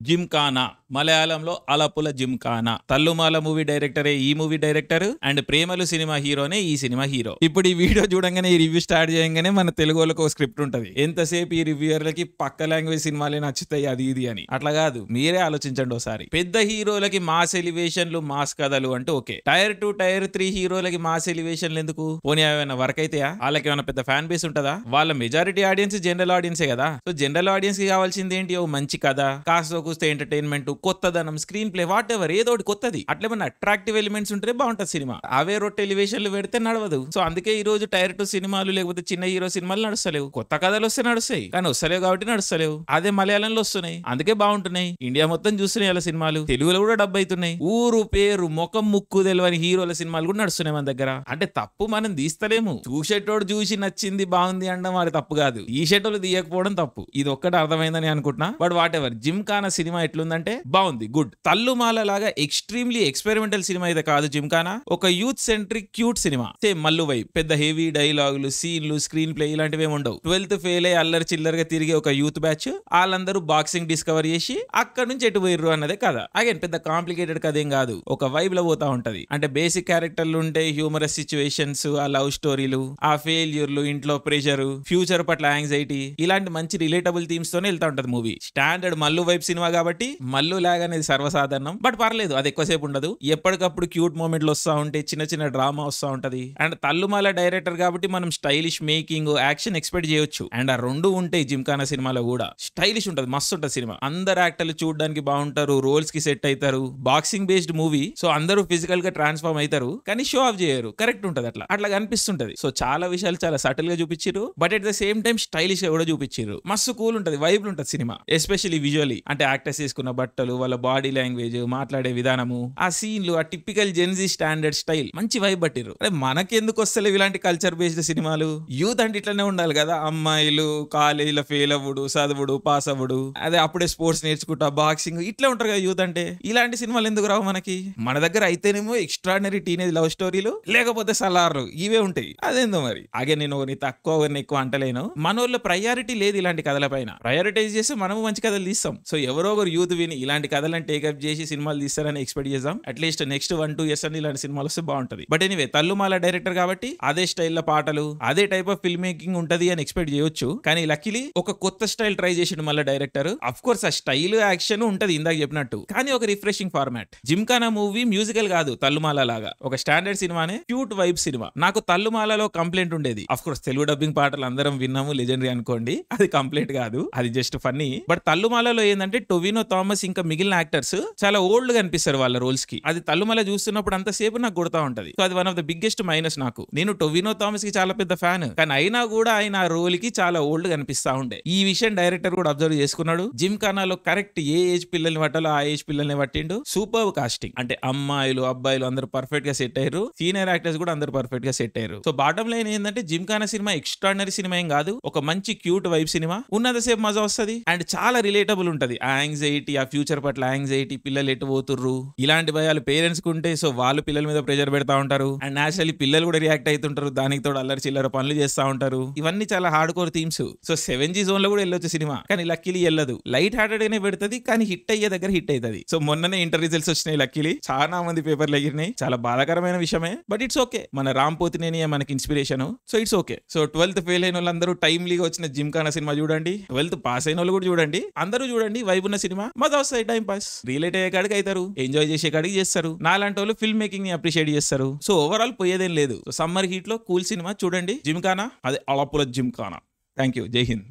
జిమ్ఖానా మలయాళంలో అలపుల జిమ్ఖానా తల్లుమాల మూవీ డైరెక్టరే ఈ movie director and ప్రేమలు సినిమా హీరోనే ఈ సినిమా హీరో. ఇప్పుడు ఈ వీడియో చూడంగానే ఈ రివ్యూ స్టార్ట్ చేయగానే మన తెలుగు వాళ్ళకి ఒక స్క్రిప్ట్ ఉంటది. ఎంతసేపు ఈ రివ్యూయర్లకి పక్క లాంగ్వేజ్ సినిమాలే నచ్చుతాయి అది ఇది అని. అట్లా కాదు, మీరే ఆలోచించండి ఒకసారి. పెద్ద హీరోలకి మాస్ ఎలివేషన్లు మాస్ కథలు అంటే ఓకే, టైర్ 2 టైర్ 3 హీరోలకి మాస్ ఎలివేషన్లు ఎందుకు? పోనీ ఏమైనా వర్క్ అయితాయా? వాళ్ళకి ఏమైనా పెద్ద ఫ్యాన్ బేస్ ఉంటుందా? వాళ్ళ మెజారిటీ ఆడియన్స్ జనరల్ ఆడియన్సే కదా. సో జనరల్ ఆడియన్స్ కి కావాల్సింది ఏంటి? ఓ మంచి కథ, కాస్త కూస్తే ఎంటర్టైన్మెంట్, కొత్తదనం, స్క్రీన్ ప్లే, వాట్ ఎవర్ ఏదో ఒకటి కొత్తది. అట్లేమన్నా అట్రాక్టివ్ ఎలిమెంట్స్ ఉంటే బాగుంటది సినిమా. అవే రొట్టె ఎలివేషన్లు పెడితే నడవదు. సో అందుకే ఈ రోజు టైర్ 2 సినిమాలు లేకపోతే చిన్న హీరో సినిమాలు నడుస్తలేవు. కొత్త కథలు వస్తే నడుస్తాయి, కానీ వస్తలేవు కాబట్టి నడుస్తలేవు. అదే మలయాళంలో వస్తున్నాయి, అందుకే బాగుంటున్నాయి. ఇండియా మొత్తం చూస్తున్నాయి అలా సినిమాలు. తెలుగులో కూడా డబ్బు అవుతున్నాయి. ఊరు పేరు ముఖం ముక్కు తెలియని హీరోల సినిమాలు కూడా నడుస్తున్నాయి మన దగ్గర. అంటే తప్పు మనం తీస్తలేము. చూసేటోడు చూసి నచ్చింది బాగుంది అనడం వాడి తప్పు కాదు, ఈ షెటోలు తీయకపోవడం తప్పు. ఇది ఒక్కటి అర్థమైందని అనుకుంటున్నా. But what ever, Gymkhana cinema ఎట్లుందంటే బాగుంది, గుడ్. తల్లుమాల లాగా ఎక్స్ట్రీమ్లీ ఎక్స్పెరిమెంటల్ సినిమా అయితే కాదు జిమ్ఖానా. ఒక youth centric cute cinema. Same Mallu vibe. పెద్ద హెవీ డైలాగులు, సీన్లు, స్క్రీన్ ప్లే ఇలాంటివి ఏమి ఉండవు. 12th ఫెయిల్ అయ్యి అల్లరి చిల్లరగా తిరిగే ఒక యూత్ బ్యాచ్, వాళ్ళందరూ బాక్సింగ్ డిస్కవర్ చేసి అక్కడ నుంచి ఎటు పోయిర్రు అన్నదే కథ. అగైన్ పెద్ద కాంప్లికేటెడ్ కథ ఏం కాదు, ఒక వైబ్ లో పోతా ఉంటది. అంటే బేసిక్ క్యారెక్టర్లు ఉంటే హ్యూమరస్ సిచ్యువేషన్స్, ఆ లవ్ స్టోరీలు, ఆ ఫెయిల్యూర్లు, ఇంట్లో ప్రెషర్, ఫ్యూచర్ పట్ల యాంగ్జైటీ, ఇలాంటి మంచి రిలేటబుల్ థీమ్స్ తోనే వెళ్తా ఉంటది movie. Standard Mallu vibe cinema కాబట్టి మల్లు లాగా అనేది సర్వసాధారణం. బట్ పర్లేదు, అది ఎక్కువసేపు ఉండదు. ఎప్పటికప్పుడు క్యూట్ మూమెంట్లు వస్తా ఉంటాయి, చిన్న చిన్న డ్రామా వస్తా ఉంటది. అండ్ తల్లుమాల డైరెక్టర్ కాబట్టి మనం స్టైలిష్ మేకింగ్, యాక్షన్ ఎక్స్పెక్ట్ చేయొచ్చు. అండ్ ఆ రెండు ఉంటాయి జిమ్ఖానా సినిమాలో కూడా. స్టైలిష్ ఉంటది, మస్తు ఉంటది సినిమా. అందరు యాక్టర్లు చూడడానికి బాగుంటారు, రోల్స్ కి సెట్ అవుతారు. బాక్సింగ్ బేస్డ్ మూవీ, సో అందరూ ఫిజికల్ గా ట్రాన్స్ఫార్మ్ అవుతారు, కానీ షో ఆఫ్ చేయరు. కరెక్ట్ ఉంటది, అట్లా అట్లా కనిపిస్తుంటది. సో చాలా విషయాలు చాలా సటిల్ గా చూపించారు, but at the same time stylish గా కూడా చూపించారు. మస్తు కూల్ ఉంటది, వైబ్ ఉంటది సినిమా. ఎస్పెషల్లీ విజువల్లీ, అంటే యాక్టర్స్ వేసుకున్న బట్టలు, వాళ్ళ బాడీ లాంగ్వేజ్, మాట్లాడే విధానము, ఆ సీన్లు, ఆ టిపికల్ జెన్జీ స్టాండర్డ్ స్టైల్ మంచి వైబ్ పట్టిరు. అరే మనకెందుకు వస్తలేవు ఇలాంటి కల్చర్ బేస్డ్ సినిమాలు? యూత్ అంటే ఇట్లానే ఉండాలి కదా. అమ్మాయిలు కాలేజీలో ఫెయిల్ అవ్వడు, చదువుడు, పాస్ అవ్వడు, అదే అప్పుడే స్పోర్ట్స్ నేర్చుకుంటా, బాక్సింగ్, ఇట్లా ఉంటారు కదా యూత్ అంటే. ఇలాంటి సినిమాలు ఎందుకు రావు మనకి? మన దగ్గర అయితేనేమో ఎక్స్ట్రాడినరీ టీనేజ్ లవ్ స్టోరీలు, లేకపోతే సలార్లు, ఇవే ఉంటాయి. అదేందో మరి. అగే నేను తక్కువ ఎక్కువ అంటలేను, మనోళ్ళ ప్రయారిటీ లేదు ఇలాంటి కథల పైన. ప్రయారిటైజ్ చేస్తే మనము మంచి కథలు తీస్తాం. సో ఎవరో ఒకరు యూత్ విని ఇలాంటి కథలను టేకప్ చేసి సినిమాలు తీస్తారని ఎక్స్పెక్ట్ చేద్దాం. అట్లీస్ట్ నెక్స్ట్ 1-2 years అని ఇలాంటి సినిమాలు వస్తే బాగుంటది. బట్ ఎనీవే, తల్లుమాల డైరెక్టర్ కాబట్టి అదే స్టైల్లో పాటలు, అదే టైప్ ఆఫ్ ఫిల్మ్ మేకింగ్ ఉంటది అని ఎక్స్పెక్ట్ చేయొచ్చు. కానీ లక్కీలీ ఒక కొత్త స్టైల్ ట్రై చేసిండు మళ్ళీ డైరెక్టర్. అఫ్ కోర్స్ ఆ స్టైల్, యాక్షన్ ఉంటది ఇందాక చెప్పినట్టు, కానీ ఒక refreshing format. Gymkhana movie musical కాదు, తల్లుమాల లాగా ఒక స్టాండర్డ్ సినిమానే, క్యూట్ వైబ్ సినిమా. నాకు తల్లుమాలలో కంప్లైంట్ ఉండేది. అఫ్ కోర్స్ తెలుగు డబ్బింగ్ పాటలు అందరం విన్నాము, లెజెండరీ అనుకోండి, అది కంప్లైంట్ కాదు, అది జస్ట్ ఫన్నీ. బట్ తల్లుమాలలో ఏంటంటే టొవినో థామస్ ఇంకా మిగిలిన యాక్టర్స్ చాలా ఓల్డ్ గా అనిపిస్తారు వాళ్ళ రోల్స్ కి. అది తల్లుమాల చూస్తున్నప్పుడు అంతసేపు నాకు కొడతా ఉంటది. సో అది one of the biggest minus నాకు. నేను టొవినో థామస్ కి చాలా పెద్ద ఫ్యాన్, కానీ అయినా కూడా ఆయన ఆ రోల్ కి చాలా ఓల్డ్ గా అనిపిస్తా ఉండే. ఈ విషయం డైరెక్టర్ కూడా అబ్జర్వ్ చేసుకున్నాడు. జిమ్ఖానాలో కరెక్ట్ ఏ ఏజ్ పిల్లల్ని పట్టాలో ఆ ఏజ్ పిల్లల్ని పట్టిండు. సూపర్ కాస్టింగ్, అంటే అమ్మాయిలు అబ్బాయిలు అందరూ పర్ఫెక్ట్ గా సెట్ అయ్యారు. సీనియర్ యాక్టర్స్ కూడా అందరూ పర్ఫెక్ట్ గా సెట్ అయ్యారు. సో బాటం లైన్ ఏంటంటే జిమ్ఖానా సినిమా ఎక్స్ట్రాడినరీ సినిమా ఏం కాదు, ఒక మంచి క్యూట్ వైబ్ సినిమా. ఉన్నంతసేపు మజా వస్తుంది అండ్ చాలా రిలేటబుల్ ఉంటది. ఆ యాంగ్జైటీ, ఆ ఫ్యూచర్ పట్ల యాంగ్జైటీ, పిల్లలు ఎటు పోతుర్రు, ఇలాంటి భయాలు పేరెంట్స్ కు ఉంటే సో వాళ్ళు పిల్లల మీద ప్రెషర్ పెడతా ఉంటారు. అండ్ నేచురల్లీ పిల్లలు కూడా రియాక్ట్ అవుతుంటారు, దానికి తోడు అల్లరి చిల్లర పనులు చేస్తా ఉంటారు. ఇవన్నీ చాలా hard core themes. So 7G zone లో కూడా వెళ్ళొచ్చు సినిమా, కానీ లక్కీలీ వెళ్ళదు. లైట్ హార్టెడ్ గానే పెడుతుంది, కానీ హిట్ అయ్యే దగ్గర హిట్ అవుతుంది. సో మొన్ననే ఇంటర్ రిజల్ట్స్ వచ్చినాయి, లక్కీలీ చాలా మంది పేపర్లు ఎగిరినాయి. చాలా బాధాకరమైన విషయమే, బట్ ఇట్స్ ఓకే. మన రామ్ పోతినేని మనకి inspiration, so it's okay. So 12th fail అయిన వాళ్ళందరూ టైమ్లీగా వచ్చిన జిమ్ఖానా సినిమా చూడండి. 12th పాస్ అయిన వాళ్ళు కూడా చూడండి, అందరూ చూడండి. వైబ్ ఉన్న సినిమా, మజా వస్తాయి, టైం పాస్, రిలేట్ అయ్యే కాడికి అవుతారు, ఎంజాయ్ చేసే కాడికి చేస్తారు. నాలాంటి వాళ్ళు ఫిల్మ్ మేకింగ్ ని అప్రిషియేట్ చేస్తారు. సో ఓవరాల్ పోయేదేం లేదు. సో సమ్మర్ హీట్ లో కూల్ సినిమా చూడండి, జిమ్ఖానా, అదే అలపుల జిమ్ఖానా. థ్యాంక్ యూ, జై హింద్.